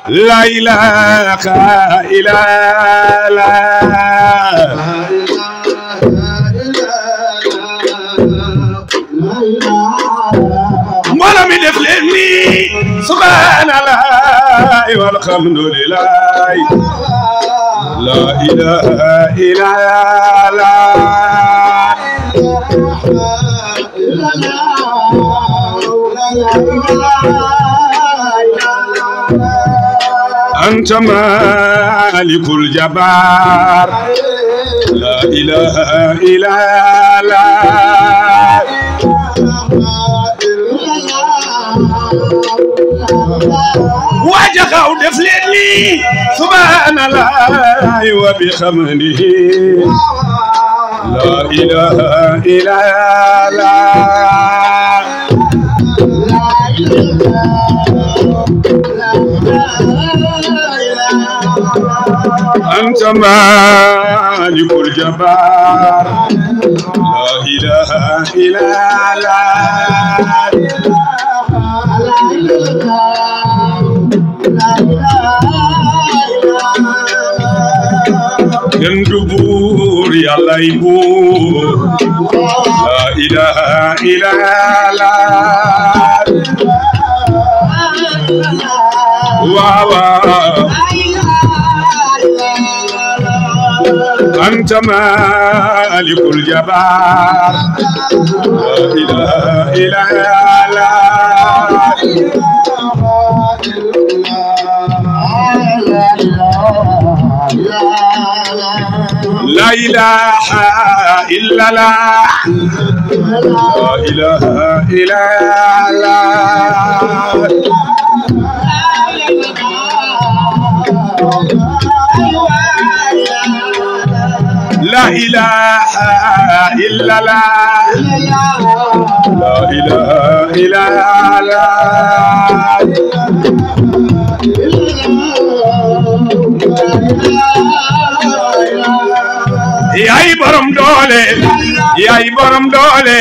لا إله إلا الله مولا من يفلني سبحان الله والحمد لله لا إله إلا الله أنت مالك الجبار لا إله إلا الله وجهه دفلني سبحان الله وبحمده لا إله إلا الله أنت مالك الجبار لا إله إلا الله يندبور يا ليبور لا إله إلا الله أنت مالك الجبار لا إله إلا الله لا إله إلا الله لا إله إلا الله لا إله إلا الله لا إله إلا الله yaay borom doole yaay borom doole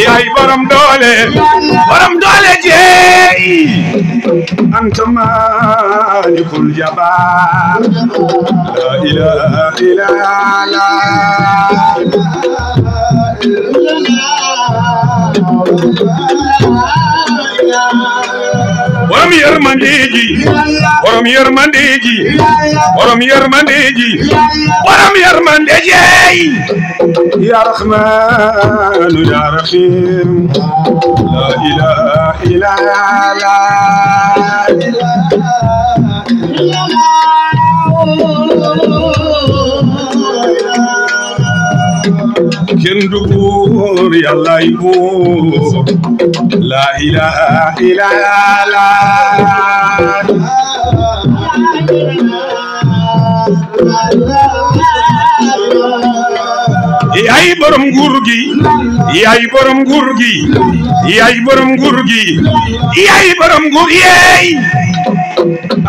yaay borom doole jeey anta malikul jabar la ilaha illa borom yermandeji borom yermandeji borom yermandeji borom yermandeji ya rahman ya rahim la ilaha illa kendu buur yàlla yi buur la ilaha illa yaay borom nguur gi yaay borom nguur gi yaay borom nguur gi yaay borom nguur yeey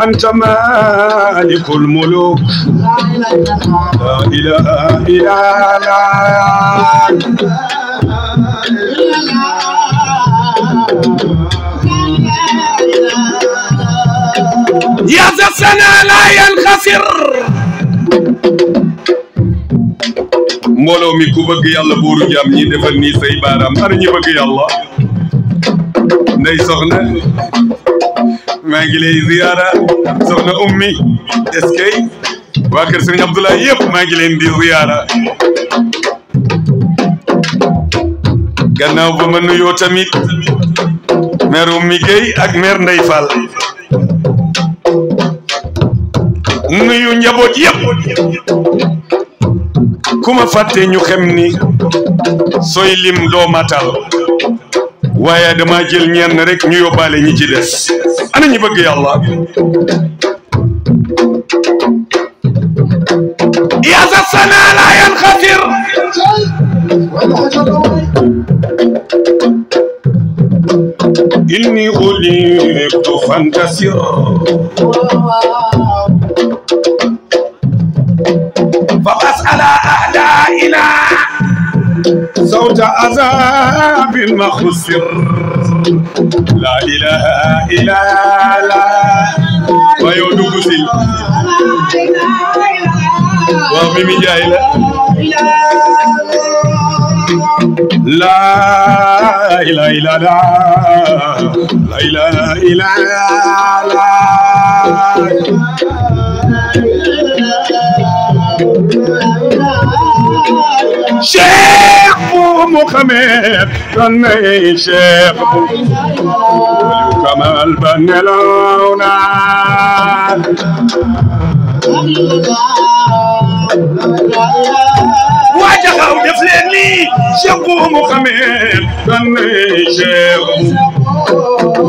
anta malikul muluk la ilaha illa يا ذا السنة لا ينخسر mbooloo mi ku bëgg yàlla buuru jàmm ñi defal nii say baaraam ana ñi bëgg yàlla ndey soxna maa ngi lay ziyaara soxna ummi est-ce que waa kër Sëriñ Abdoulaye yëpp maa ngi leen di ziyaara gannaaw ba ma nuyoo tamit mère Ummi Gueye ak mère Ndey Fall nuyu njaboot yëpp ku ma fàtte ñu xam ni sooy lim doo matal waaye dama jël ñenn rek ñu yóbbaale ñi ci des ana ñi bëgg yàlla ya za sana la yanxasir inni xuliqtu fantasir فقس على أعدائنا صوت عذاب مخسر لا إله إلا الله waaw Mimi Njaay la ilaha illa la ilaha illa la Cheikh Mohamed kanay Cheikh Kamal Banelona wajaxaw def leen lii Cheikh Mohamed kanay Cheikh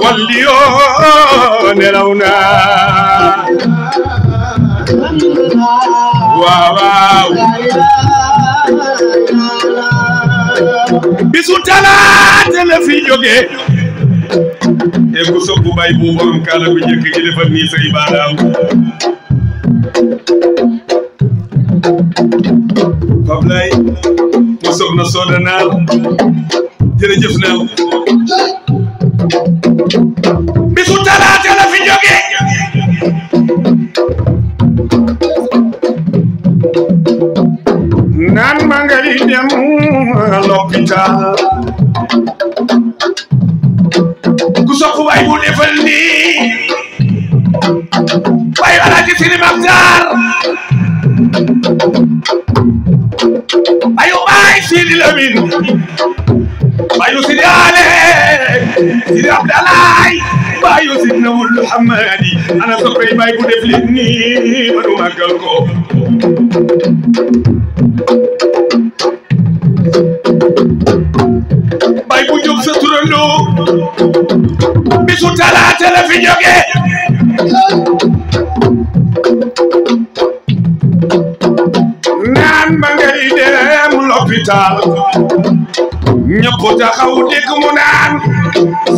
waliyo nelawna waaw bisu talaata la fi jóge e ku soppu bay bu borom kala bu njëkk gi defal nii say baaraam Pablay mu soxna Soda Naar jërëjëf Naar bisu talaata la fi jóge naan ma ngay dem l'hôpital ku sopp way bu defal nii way Alaaji Sidi Maxtaar ayu bay Sidi Lamin bayu Sidi Ale Sidi Abdalaay bayu Sidi Nawul Muhammadi ana soppay bay bu def leen nii ma du màggal ko bay bu jóg sa turandoo bisu talaata la fi jóge naan ma ngay dem l'hôpital ñëpp taxaw dégg mu naan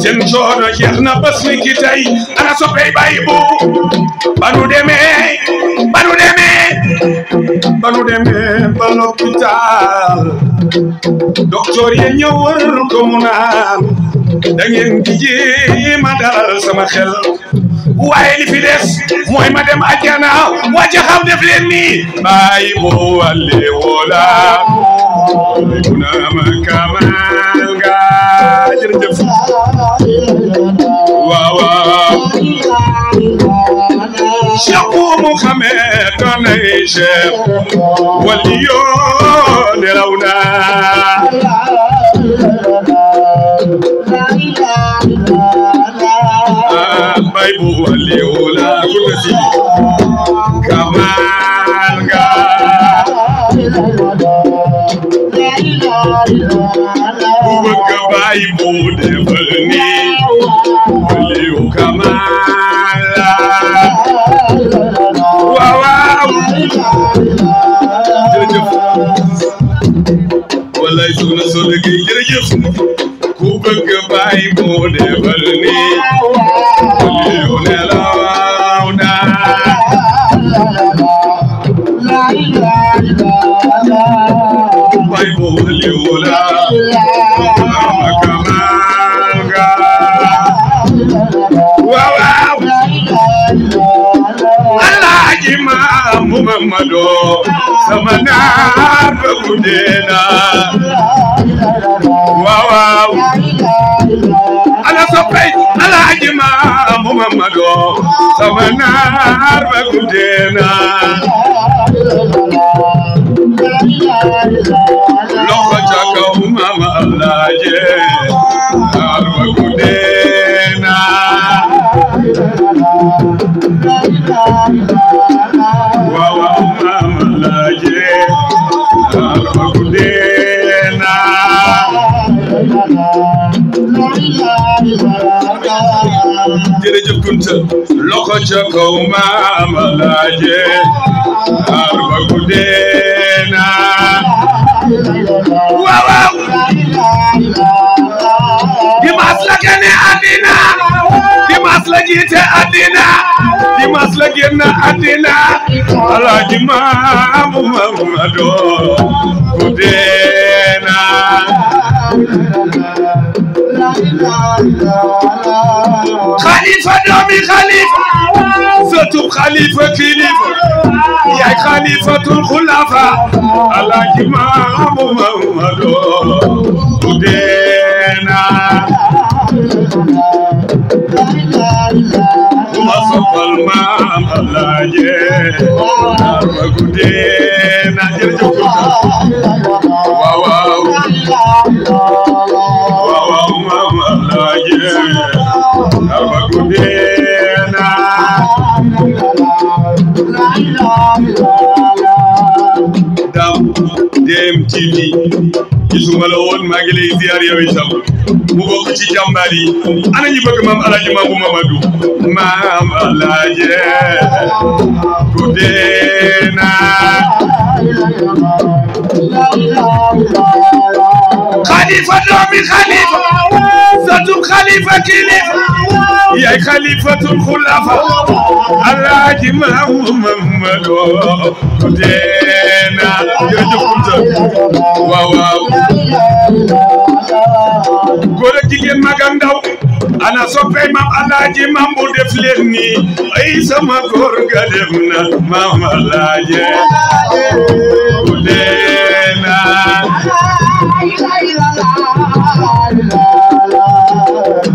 seen coono jeex na bés ni ki tey ana soppey bay bu banu demee ba l'hôpital docteur yi ñëwal ko mu naan da ngeen di jéem a dalal sama xel waaye li fi des mooy ma dem àjjana wàcce xaw def leen nii bay bu wàlle woola kuna ma kamal nga jërëjëf waaw Cheikh Mohamed kanay Cheikh waliyo nelawna bay bu waliyo la kunasi kamal nga bëgg bay bu defal ni waliyo kamal waaw jërëjëf wallaay soxna Soda Gueye jërëjëf ku bëgg bay bu defal ni waliyo nelaw na bay bu waliyo la kamal nga waaw Alaaji Muhammadu sama naar ba guddeena waaw ana soppey Alaaji Muhammadu sama naar ba guddeena loxo ca kaw mama Alaaji naar ba guddeena waaw mama Alaaji naar ba guddeena jërëjëf Kunta loxo ca kaw mama Alaaji naar ba guddeena waaw dimanche la gane àddina dimanche la jiite àddina dimanche la génn àddina Alaaji Muhammadu guddeena xalifa doomi xalifa sëtu خليفة كليفة يا خليفة الخلفاء الله إمام محمد ودينا وصف المام الله ودينا واو ماما الله ودينا Dem TV gisuma la woon maa ngi lay ziar yow itam mu bokk ci jàmbaar yi ana ñu bëgg maam Alaaji Maamu Mamadu maam Alaaji ku deena xalifa doomi xalifa satu xalifa kilifa yaay xalifatul xulafa Alaaji Maamu Mamadu ku deena jërëjëf Kunta waaw waaw góor ak jigéen mag ak ndaw ana soppey maam Alaaji Mambu def leen nii ay sama góor ga dem na maam Alaaji ku deena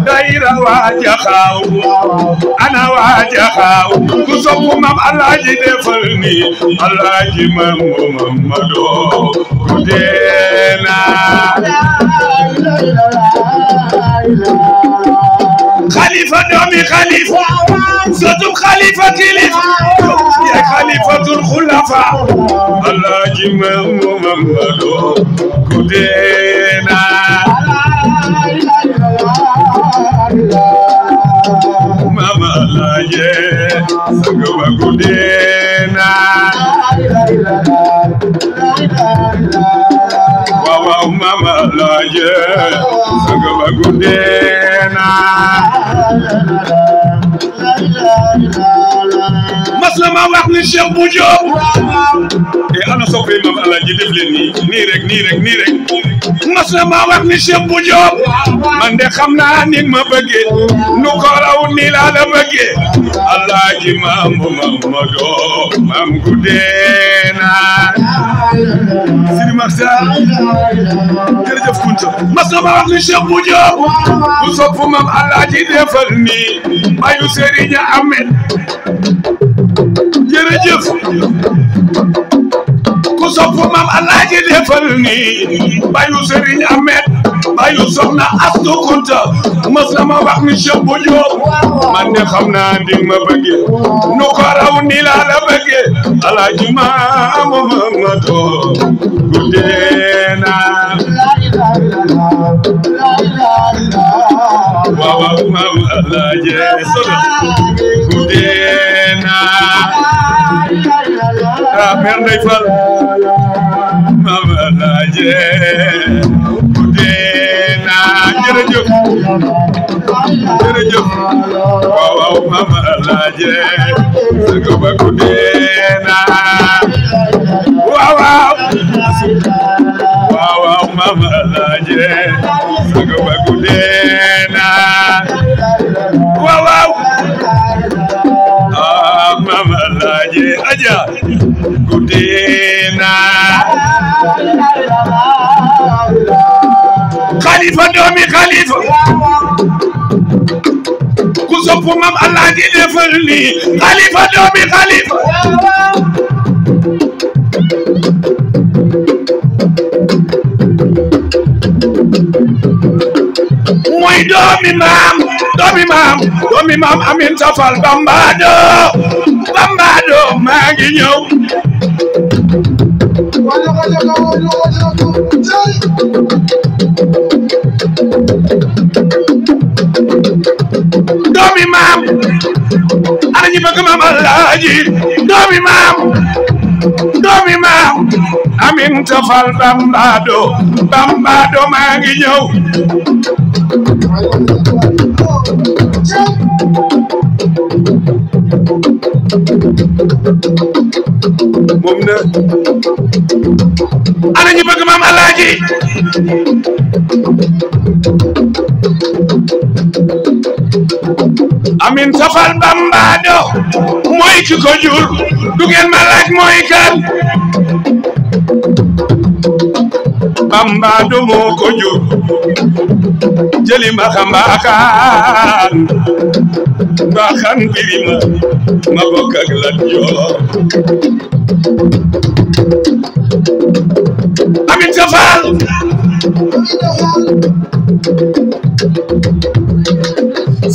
daayira waaja xaaw ana waaja xaaw ku sopp maam Alaaji defal nii Alaaji Mambu Mamadu ku deena خليفة دومي خليفة صوتم خليفة كليفة يا خليفة الخلفاء الله محمد كدينا ماما الله سقوا كدينا واو ماما الله سقوا كدينا maslama wax ni Cheikh bu Diop e ana soppe maam Alaaji def leen nii rek maslama wax ni Cheikh bu Diop man de xam naa ni ma bëggee nu ko raw ni laa la bëggee Alaaji Maamu Mamadu maam Gudeena Sidi Maxta jërëjëf Kunta maslama wax ni Cheikh bu Diop ku sopp maam Alaaji defal nii bayu Serigne Ahmed jërëjëf ku sopp maam Alaaji defal nii bayu Serigne Ahmed bayu soxna Astu Kunta mos na ma wax ni Cheikh bu Diop man de xam naa ndi ma bëggee nu ko raw ni laa la bëggee Alaaji Maamu Mamadu Gudeena waaw maam Alaaji Gudeena Père Ndeye Fall maam Alaaji Gudeena jërëjëf waaw maam Alaaji Sëgba Gudeena waaw maam Alaaji Sëgba Gudeena waaw maam Alaaji aja Gudeena Khalifa doomi Khalifa ku sopp maam Alaaji defal nii Khalifa doomi Khalifa mooy doomi maam Aminta Fall Bambado maa ngi ñëw doomi maam ana ñi bëgg maam Alaaji doomi maam Aminta Fall Bambado maa ngi ñëw moom na ana ñi bëgg maam Alaaji amin safal bambado mooy ki ko jur du ngeen ma laaj mooy kan bambado moo ko jur jëli ma xambaaxaan mbaaxaan birima ma bokk ak Lat Joor amin safal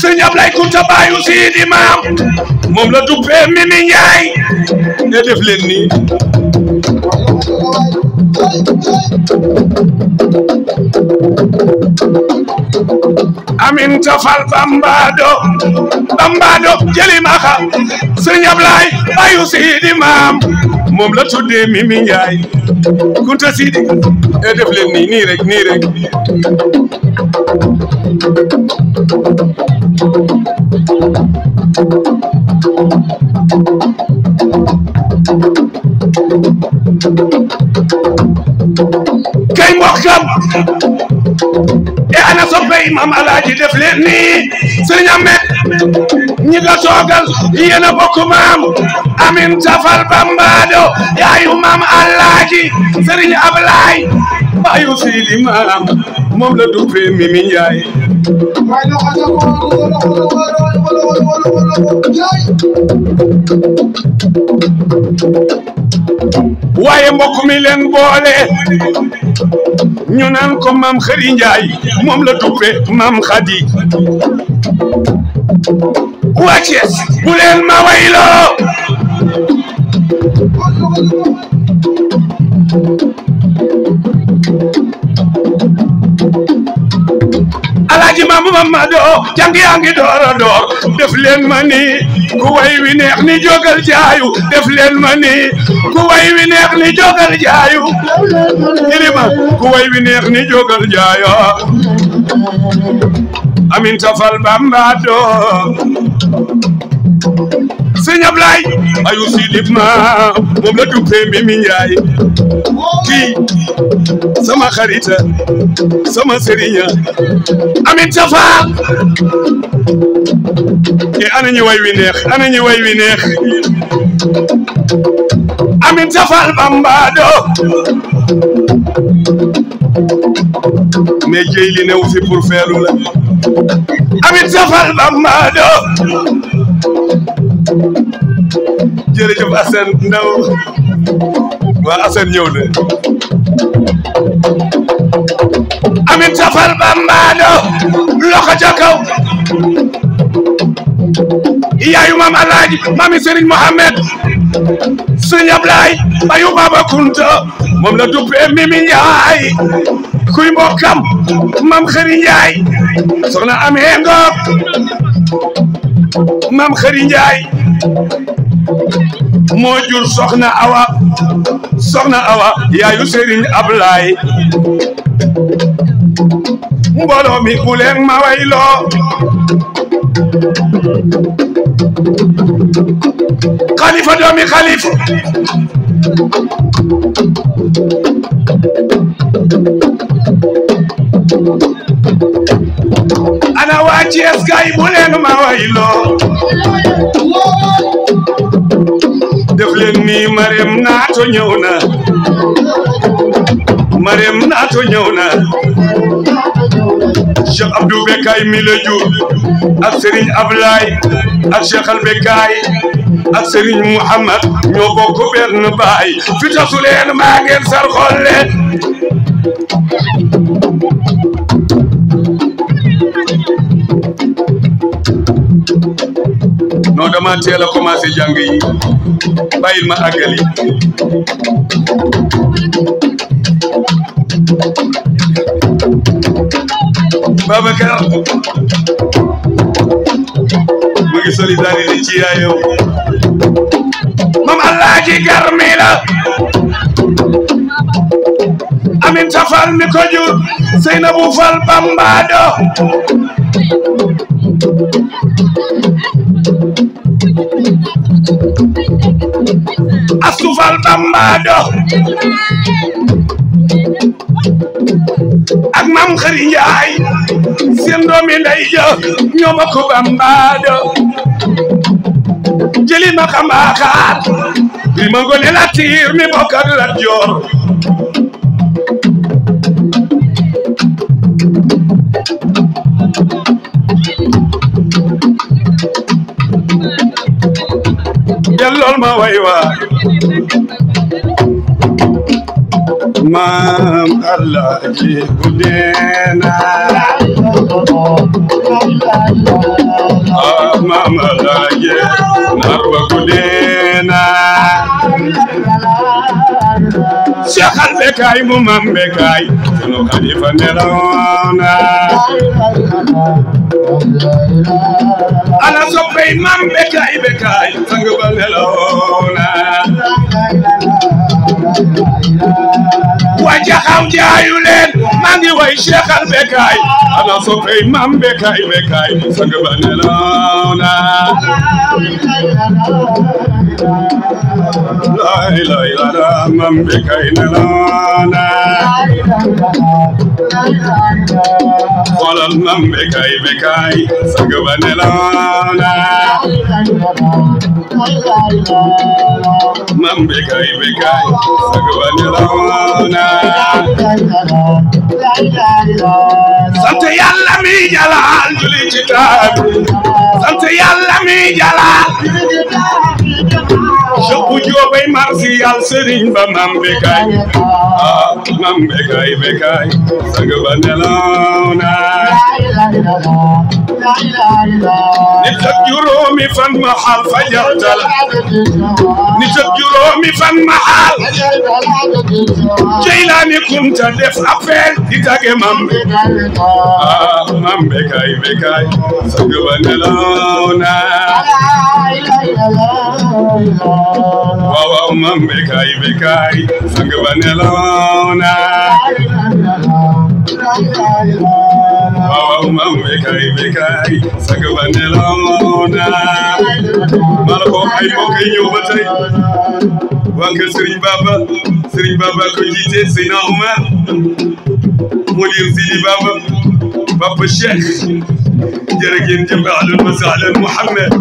sëñ Ablaye Kunta baayu Sidi Maam moom la duppee Mimi Njaay ne def leen nii amin tafal bambado jëli maxa sëñ Ablaye baayu Sidi Maam moom la tuddee Mimi Njaay Kunta Sidi ne def leen nii nii rek kay mbokkam e ana soppey Maam Alaaji def leen nii Sëriñ Amet ñi nga toogal yéen a bokk maam amin tafal bambado yaayu Maam Alaaji Sëriñ Ablaay baayu Sidi Maam moom la duppee Mimi Njaay waaye mbokk mi leen boole ñu naan ko Maam Xari Njaay moom la duppee Maam Xadi waa Cees bu leen ma wayloo Alaaji Mamadu jàng yaa ngi door a door def leen ma ni ku way wi neex ni jógal jaayu def leen ma ni ku way wi neex ni jógal jaayu irima ku way wi neex ni jógal jaayo amin tafal bambado Sëñ Ablaye ayu Sidi Maam moom la duppee Mimi Njaay kii sama xarita sama sëriña amin tafa e ana ñi way wi neex amin tafal bambado mais jëy li new fi pour feelu la amin tafal bambado jërëjëf Assane Ndaw waa Assane ñëw na amin tafal bambado loxo ca kaw yaayu Maam Alaaji Maami Serigne Mohamed Sëñ Ablaye bayu Baba Kunta moom la duppee Mimi Njaay kuy mbokkam Maam Xari Njaay soxna amee ngoog Maam Xari Njaay moo jur soxna awa yaayu Serigne Ablaye mbooloo mi bu leen ma wayloo xalifa doomi xalifa ana waa Cees gay bu leen ma wayloo def leen nii Marème Nato ñëw na Marème Nato ñëw na Cheikh Abdou Bekay mi la jur ak Serigne Ablaye ak Cheikh Al Bekay ak Serigne Mouhamad ñoo bokk benn baay fi tasu leen maa ngeen sar xolle non dama teel a commencé jàng yi bàyyil ma àggali Babacar mu ngi solidarité ci yaayam Maam Alaaji Garmi la amin tafal mi ko jur Seynabou Fall Bambado Astou Fall Bambado ak mam Xari Njaay seen doomi nday ja ñoo ma ko bambaado jëli ma xambaaxaat bi ma ngone la tiir mi bokk ak Lat Joor dellool ma way waa maam Alaaji Gudeena maam Alaaji Narba Gudeena Cheikh al Bekaay mu maam Bekaay sunu xalifa neloona ana soppey maam Bekaay Bekaay sang ba neloona wa jaxaw jaayu leen maa ngi way Cheikh al Bekaay ana soppey maam Bekaay Bekaay sang ba neloona la ilaha illallah maam Bekaay neloona xoolal maam Bekaay Bekaay sang ba neloona maam Bekaay Bekaay sang ba neloona sant Yàlla mi jalaal juli ci taab sant Yàlla mi jalaal Jobu Joobay Marsiyaal Sëriñ ba maam Bekaay maam Bekaay Bekaay sang ba neloona nit ak juróomi fan ma xaal fa jartal nit ak juróomi fan ma xaal Jeylaani Kunta def appel di tagge maam maam Bekaay Bekaay sang ba neloona waaw waaw maam Bekaay Bekaay sang ba neloona waaw maam Bekaay Bekaay sang ba neloona maa la ko ay mbokk yi ñëw ba tey waa kër Serigne Baba ko jiite Seyna Oumar Modir Sidi Baba Papa Cheikh jërë ngeen jëf ahlan wa sahlan Muhammad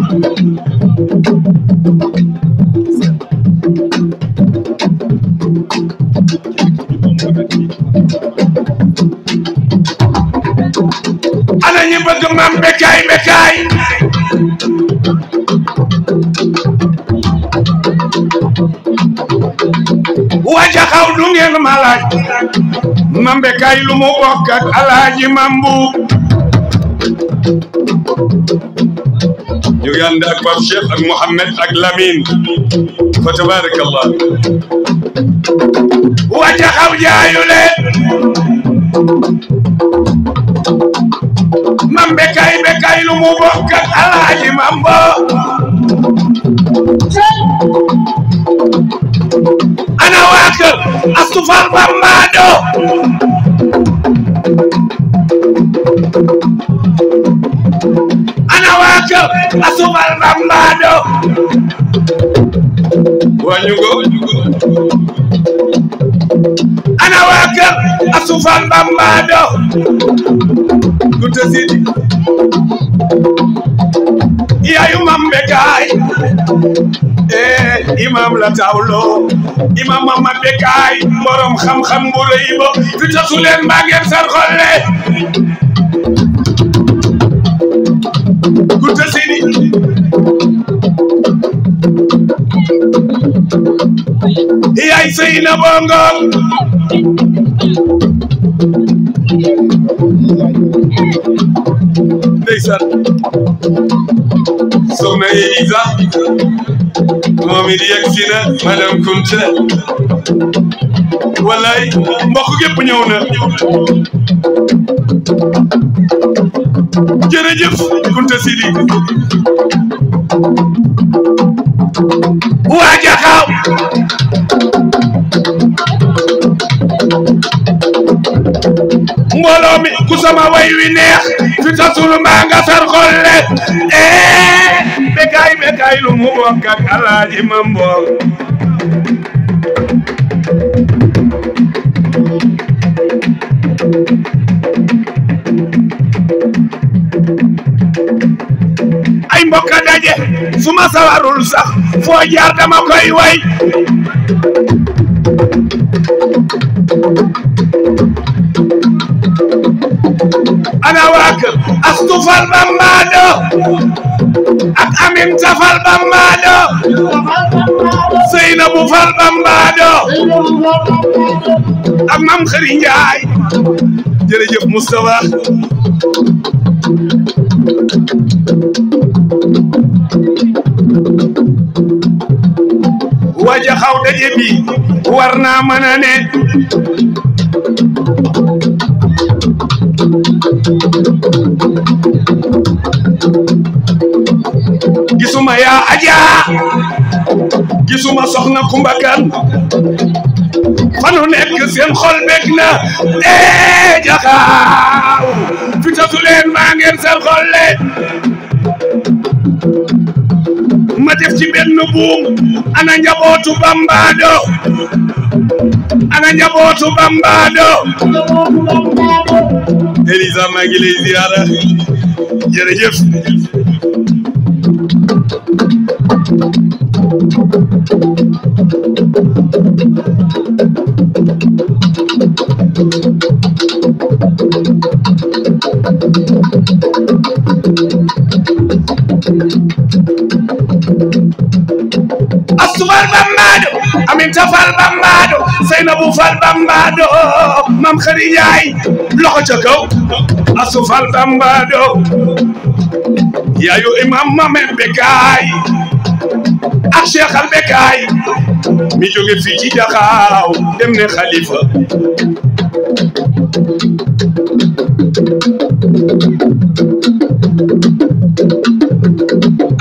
ana ñi bëgg maam Bekaay Bekaay wa jaxaw du ngeen ma laaj maam Bekaay lu mu bokk ak Alaaji Mambu ñu ngi ànd ak Pape Cheikh ak Mouhamed ak Lamine fa tabarakallah wa jaxaw jaayu leen maam Bekaay Bekaay lu mu bokk ak Alaaji Mambu ana waa kër Astu Faal Bambaado ana waa kër Astu Faal Bambaado wañu go ana waa kër Astu Faal Bambaado Kunta Sidi yaayu maam Bekaay imam la tawlo imam Mamad Bekaay borom xam-xam bu rëy ba fi tasu leen mbaa ngeen sar xolle Kunta Sidi yaay Seyna Bongo ndeysaan soxna Elisa moom it yegg si na madame Kunta wallaay mbokk gépp ñëw na jërëjëf Kunta Sidi waa Jaxaaw mbooloo mi ku sama way wi neex fi tasul mbaa nga sar xolle Bekaay Bekaay lu mu bokk ak Alaaji Mambo ay mbokk daje fu ma sawarul sax foo jaar dama koy way ana waa kër Astu Fal Bambado ak Aminta Fal Bambado Seynabu Fal Bambado ak Mam Xëri Njaay jërëjëf Moustapha waja xaw daje bi war naa mën a ne gisuma yaa Aja gisuma soxna Kumba Kan fanu nekk seen xol bég na jaxaaw fitatu leen maa ngeen seen xol le ma def ci benn buum ana njabootu Bambado ana njabootu Bambado Elisa maa ngi lay ziyaara jërëjëf Astu Fal Bambado Aminta Fal Bambado Seynabu Fal Bambado Mam Xëri Njaay loxo ca kaw Astu Fal Bambado yaayu imam Mamed Bekaay ak Cheikh Al Bekaay mi jóge fii ci Jaxaaw dem ne Xalifa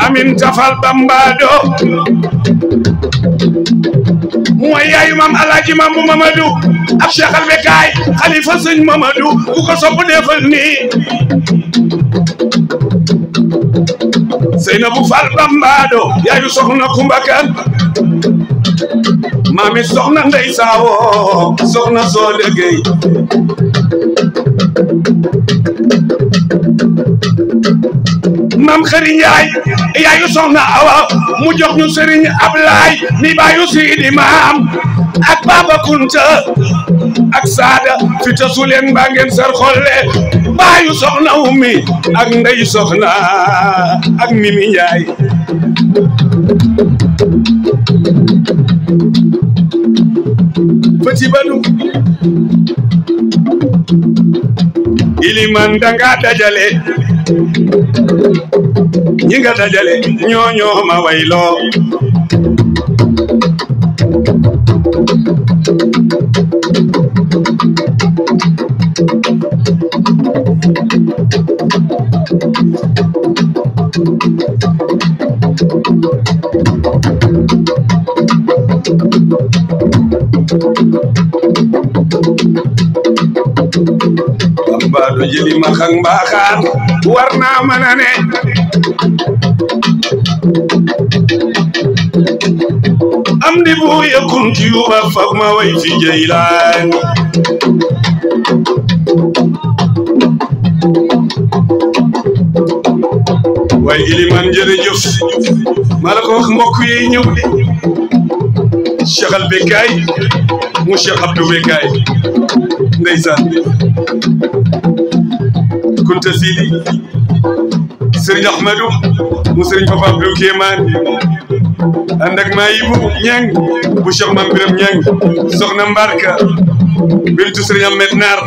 Aminta Fal Bambado mooy yaayu mam Alaaji Mambu Mamadou ak Cheikh Al Bekaay Xalifa Sëñ Mamadou ku ko sopp defal nii Seynabu Fal Bambado yaayu soxna Kumba Kan maami soxna Ndey Saawo soxna Sooda Gey Mam Xëri Njaay yaayu soxna Awa mu jox ñu Sëriñ Ablaay mi baayu Sidi Maam ak Baba Kunta ak Saada fi tasu leen mbaa ngeen sar xolle baayu soxna Ummi ak Ndey soxna ak Mimi Njaay Fati Badu Iliman danga dajale ñi nga dajale ñoo ma wayloo Bambado jëli ma xang mbaaxaan war naa mën a ne am di bu yakun ci yuba fag ma way fi Jeylaan way Iliman jërëjëf maa la ko wax mbokk yi ñëw di Cheikh Al Bekaay mu Cheikh Abdou Bekaay ndeysaan Kunta Sidi Serigne Ahmadou mu Serigne Papa Abdou Kéemaan ànd ak Mayibu Ñang bu Cheikh Mam Biram Ñang soxna Mbarka bintu Serigne Ahmed Naar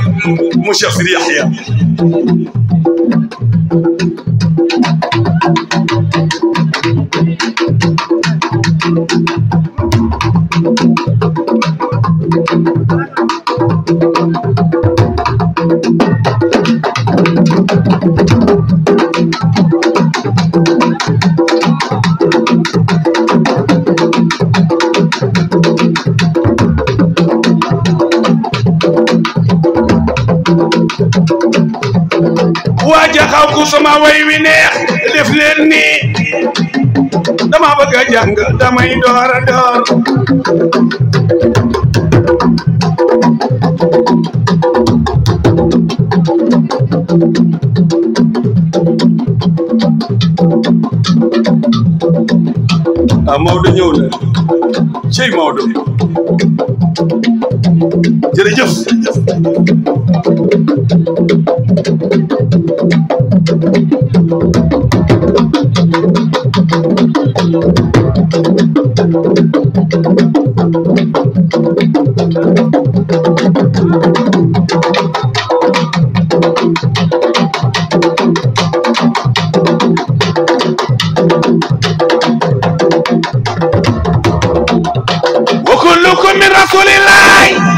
mu Cheikh Sidi Yahya waaja xaw ku sama way wi neex def leen nii dama bëgg a jàng damay door ah Maodo ñëw na cey Maodo jërëjëf وكلكم من رسول الله